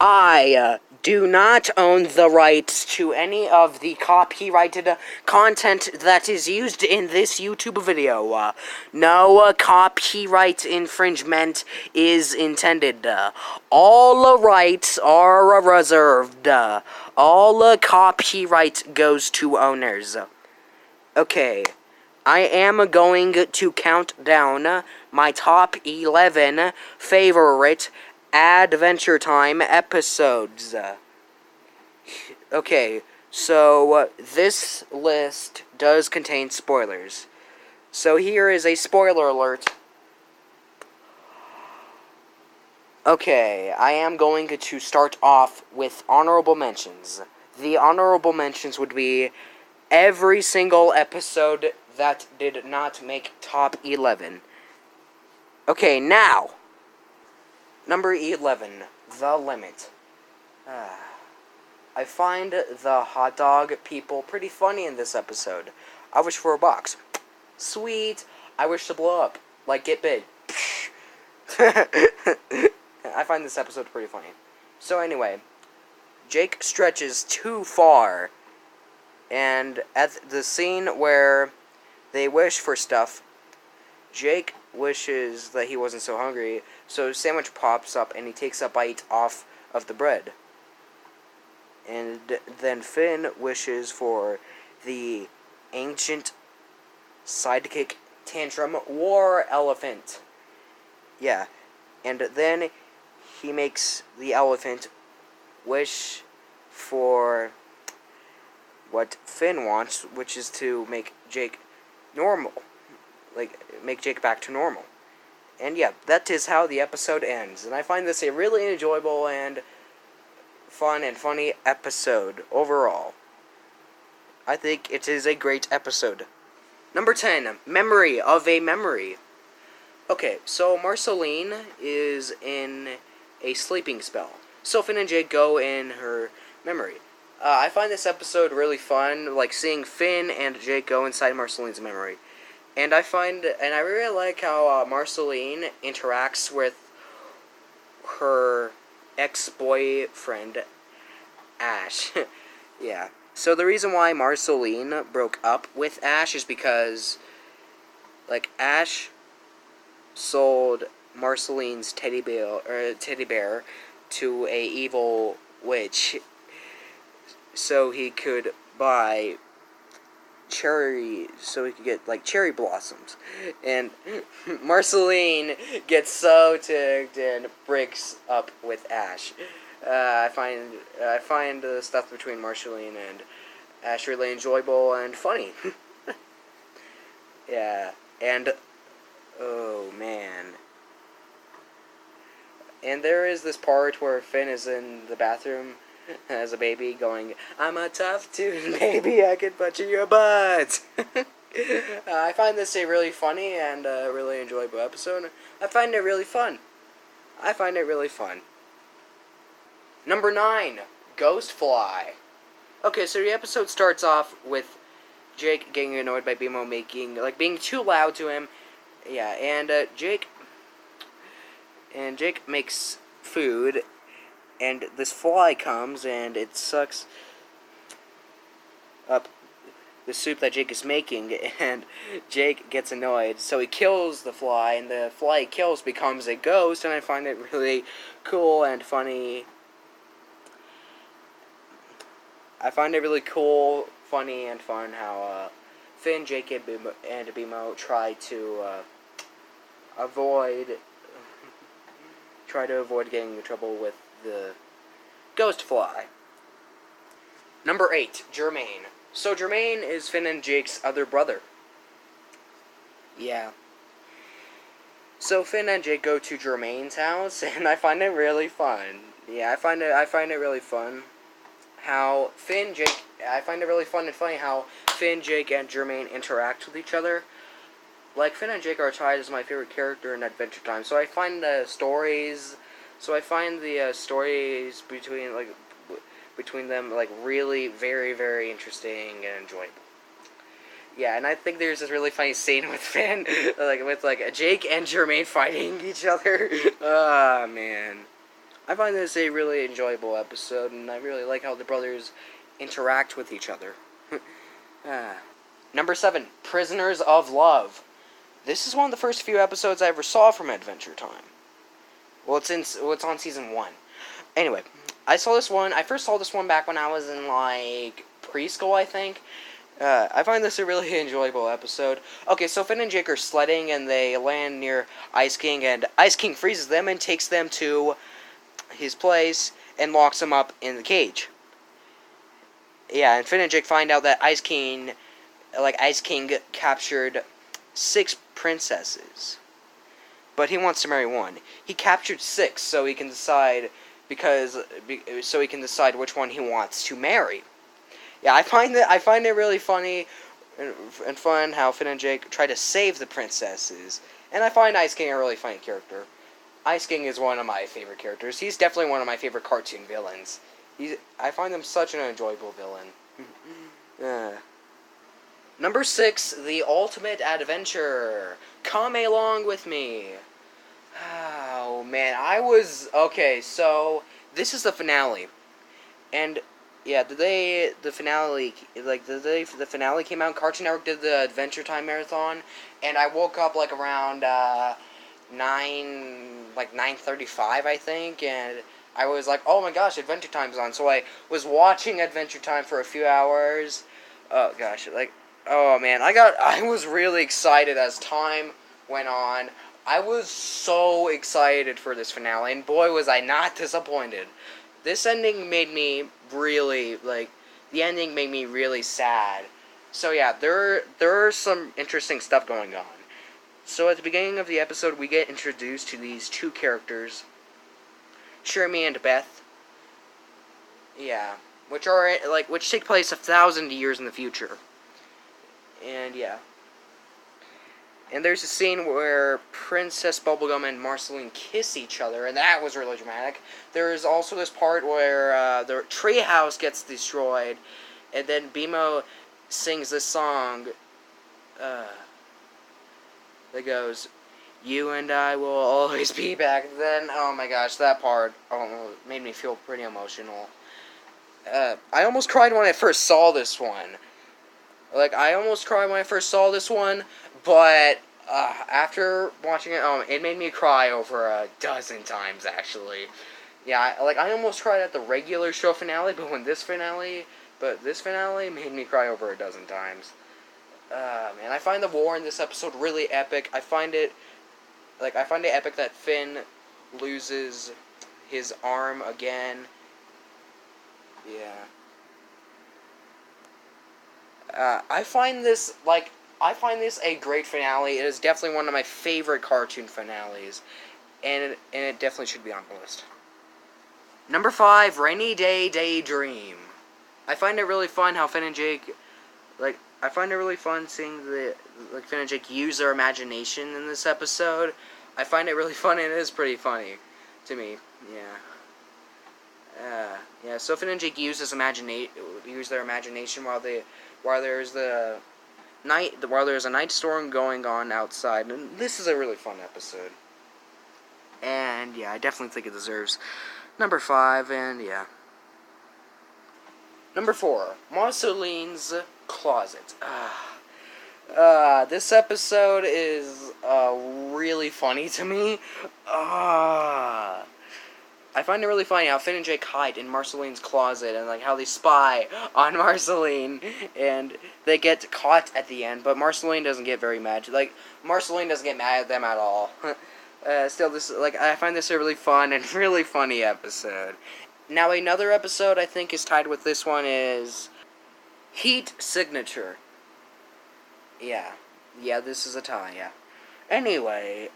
I do not own the rights to any of the copyrighted content that is used in this YouTube video. No copyright infringement is intended. All rights are reserved. All copyright goes to owners. Okay, I am going to count down my top 11 favorite Adventure Time episodes. Okay, so this list does contain spoilers. So here is a spoiler alert. Okay, I am going to start off with honorable mentions. The honorable mentions would be every single episode that did not make top 11. Okay, now, number 11, The Limit. I find the hot dog people pretty funny in this episode. I wish for a box. Sweet. I wish to blow up. Like, get big. I find this episode pretty funny. So anyway, Jake stretches too far. And at the scene where they wish for stuff, Jake wishes that he wasn't so hungry, so his sandwich pops up and he takes a bite off of the bread. And then Finn wishes for the ancient sidekick tantrum war elephant. Yeah. And then he makes the elephant wish for what Finn wants, which is to make Jake normal. Like, make Jake back to normal. And yeah, that is how the episode ends. And I find this a really enjoyable and fun and funny episode overall. I think it is a great episode. Number 10, Memory of a Memory. Okay, so Marceline is in a sleeping spell. So Finn and Jake go in her memory. I find this episode really fun, like seeing Finn and Jake go inside Marceline's memory. And I really like how Marceline interacts with her ex-boyfriend, Ash. Yeah. So the reason why Marceline broke up with Ash is because, like, Ash sold Marceline's teddy bear to a evil witch so he could get like cherry blossoms, and Marceline gets so ticked and breaks up with Ash. I find the stuff between Marceline and Ash really enjoyable and funny. Yeah, and oh man. And there is this part where Finn is in the bathroom as a baby going, "I'm a tough dude, baby, I can punch in your butt." I find this a really funny and really enjoyable episode. I find it really fun. Number 9, Ghostfly. Okay, so the episode starts off with Jake getting annoyed by BMO being too loud to him. Yeah, and Jake makes food, and this fly comes and it sucks up the soup that Jake is making, and Jake gets annoyed, so he kills the fly, and the fly he kills becomes a ghost, and I find it really cool and funny. I find it really cool, funny, and fun how Finn, Jake, and BMO try to avoid getting in trouble with the ghost fly. Number 8, Jermaine. So Jermaine is Finn and Jake's other brother. Yeah. So Finn and Jake go to Jermaine's house, and I find it really fun. Yeah, I find it really fun how I find it really fun and funny how Finn, Jake, and Jermaine interact with each other. Like, Finn and Jake are tied as my favorite character in Adventure Time, so I find the stories between them, like, really very, very interesting and enjoyable. Yeah, and I think there's this really funny scene with Finn, with Jake and Jermaine fighting each other. Ah, man. I find this a really enjoyable episode, and I really like how the brothers interact with each other. Number 7, Prisoners of Love. This is one of the first few episodes I ever saw from Adventure Time. Well, it's on season 1. Anyway, I first saw this one back when I was in, like, preschool, I think. I find this a really enjoyable episode. Okay, so Finn and Jake are sledding, and they land near Ice King, and Ice King freezes them and takes them to his place and locks them up in the cage. Yeah, and Finn and Jake find out that Ice King captured 6 princesses. But he wants to marry one. He captured 6 so he can decide which one he wants to marry. Yeah, I find it really funny and fun how Finn and Jake try to save the princesses. And I find Ice King a really funny character. Ice King is one of my favorite characters. He's definitely one of my favorite cartoon villains. I find him such an enjoyable villain. Number 6, The Ultimate Adventure. Come along with me. Oh, man, okay, so, this is the finale. And, yeah, the finale came out, Cartoon Network did the Adventure Time Marathon, and I woke up, like, around, 9:35, I think, and I was like, oh my gosh, Adventure Time's on, so I was watching Adventure Time for a few hours. Oh, gosh, oh, man, I was really excited as time went on. I was so excited for this finale, and boy, was I not disappointed. This ending made me really, the ending made me really sad. So yeah, there are some interesting stuff going on. So at the beginning of the episode, we get introduced to these 2 characters, Jeremy and Beth. Yeah, which take place 1,000 years in the future. And yeah. And there's a scene where Princess Bubblegum and Marceline kiss each other, and that was really dramatic. There's also this part where the treehouse gets destroyed, and then BMO sings this song that goes, "You and I will always be back then." Oh my gosh, that part made me feel pretty emotional. I almost cried when I first saw this one. But after watching it, it made me cry over a dozen times, actually. Yeah, I almost cried at the regular show finale, but this finale made me cry over a dozen times. Man, I find the war in this episode really epic. I find it epic that Finn loses his arm again. Yeah. I find this a great finale. It is definitely one of my favorite cartoon finales, and it definitely should be on the list. Number 5, Rainy Day Daydream. I find it really fun how Finn and Jake, I find it really fun seeing Finn and Jake use their imagination in this episode. I find it really fun, and it is pretty funny to me. Yeah. Yeah. So Finn and Jake use their imagination while there's a night storm going on outside, and this is a really fun episode. And yeah, I definitely think it deserves number 5, and yeah. Number 4, Marceline's Closet. This episode is really funny to me. I find it really funny how Finn and Jake hide in Marceline's closet, and how they spy on Marceline, and they get caught at the end, but Marceline doesn't get very mad. Marceline doesn't get mad at them at all. Still, I find this a really fun and really funny episode. Now, another episode I think is tied with this one is Heat Signature. Yeah, this is a tie, yeah. Anyway,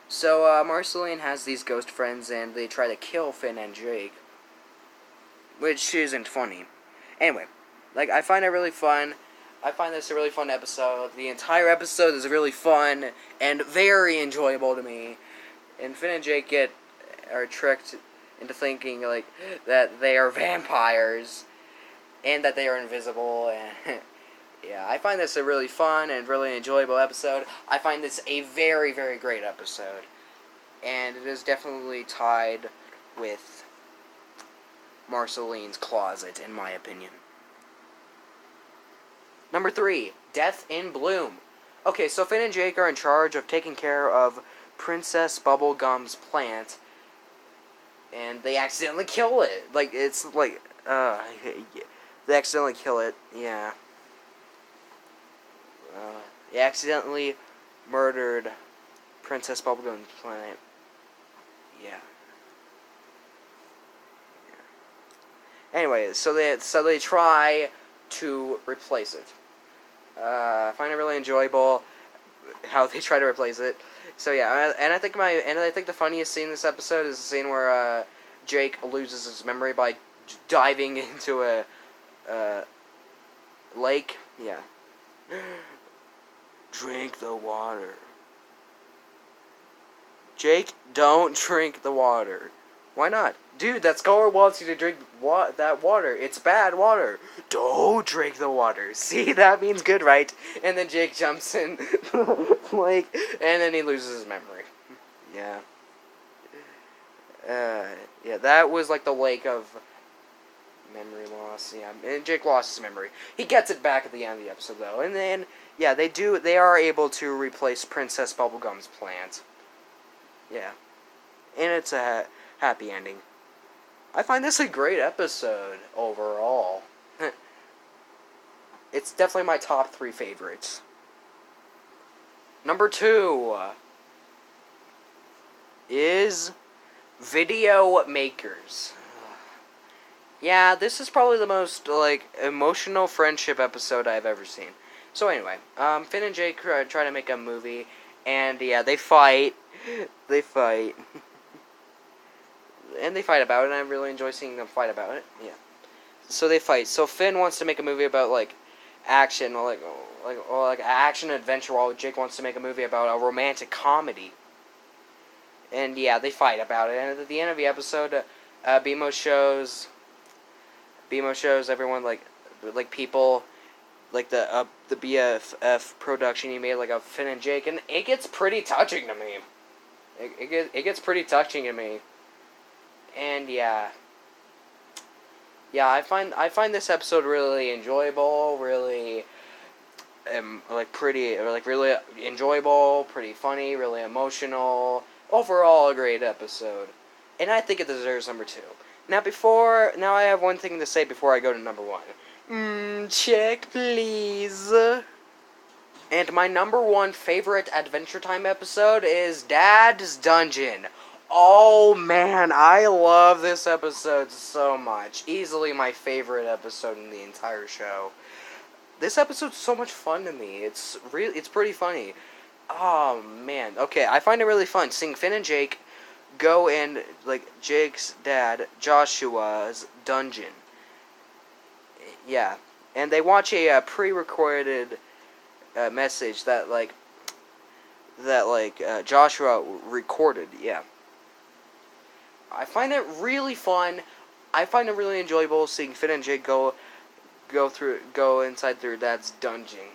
so, Marceline has these ghost friends, and they try to kill Finn and Jake, which isn't funny. Anyway, I find it really fun. I find this a really fun episode. The entire episode is really fun and very enjoyable to me. And Finn and Jake are tricked into thinking, that they are vampires, and that they are invisible, and yeah, I find this a really fun and really enjoyable episode. I find this a very, very great episode. and it is definitely tied with Marceline's closet, in my opinion. Number 3, Death in Bloom. Okay, so Finn and Jake are in charge of taking care of Princess Bubblegum's plant, and they accidentally kill it. Like, it's like, they accidentally kill it, yeah. They accidentally murdered Princess Bubblegum's plant. Yeah. Anyway, so they try to replace it. I find it really enjoyable how they try to replace it. So yeah, and I think the funniest scene in this episode is the scene where Jake loses his memory by diving into a lake. Yeah. Drink the water. Jake, don't drink the water. Why not? Dude, that scholar wants you to drink that water. It's bad water. Don't drink the water. See, that means good, right? And then Jake jumps in, like, and then he loses his memory. Yeah. Yeah, that was like the lake of memory loss. Yeah, and Jake lost his memory. He gets it back at the end of the episode, though. And then, yeah, they are able to replace Princess Bubblegum's plant. Yeah. And it's a happy ending. I find this a great episode overall. It's definitely my top 3 favorites. Number 2 is Video Makers. Yeah, this is probably the most, like, emotional friendship episode I've ever seen. So anyway, Finn and Jake try to make a movie, and yeah, they fight. They fight. And they fight about it, and I really enjoy seeing them fight about it. Yeah. So they fight. So Finn wants to make a movie about, like, action, or like action adventure, while Jake wants to make a movie about a romantic comedy. And yeah, they fight about it. And at the end of the episode, BMO shows everyone, like people, like the BFF production he made, like, of Finn and Jake, and it gets pretty touching to me. It gets pretty touching to me. And yeah, I find this episode really enjoyable, really, really enjoyable, pretty funny, really emotional. Overall, a great episode, and I think it deserves number 2. Now I have one thing to say before I go to number 1. Check, please. And my number 1 favorite Adventure Time episode is Dad's Dungeon. Oh man, I love this episode so much. Easily my favorite episode in the entire show. This episode's so much fun to me. It's pretty funny. Oh man. Okay, I find it really fun seeing Finn and Jake go in, like, Jake's dad, Joshua's dungeon. Yeah. And they watch a pre-recorded message that Joshua recorded. Yeah. I find it really fun. I find it really enjoyable seeing Finn and Jake go inside their dad's dungeon.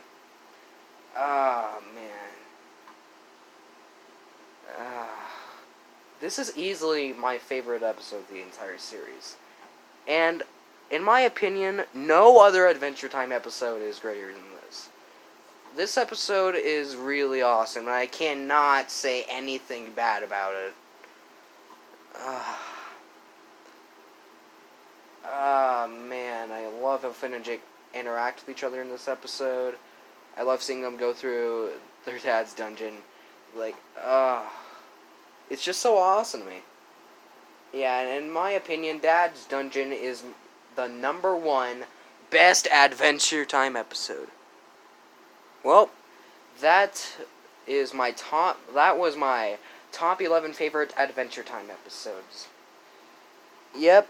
Ah, man. This is easily my favorite episode of the entire series. And, in my opinion, no other Adventure Time episode is greater than this. This episode is really awesome, and I cannot say anything bad about it. Man, I love how Finn and Jake interact with each other in this episode. I love seeing them go through their dad's dungeon. Like, it's just so awesome to me. Yeah, and in my opinion, Dad's Dungeon is the number 1 best Adventure Time episode. Well, that was my top 11 favorite Adventure Time episodes. Yep.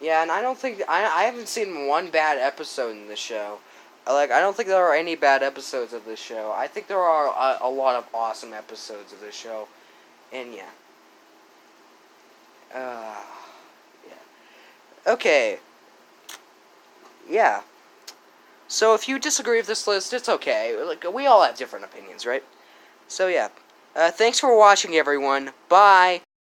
Yeah, and I don't think I haven't seen one bad episode in this show. I don't think there are any bad episodes of this show. I think there are a lot of awesome episodes of this show. And yeah. Yeah. Okay. Yeah. So if you disagree with this list, it's okay. Like, we all have different opinions, right? So yeah. Thanks for watching, everyone. Bye!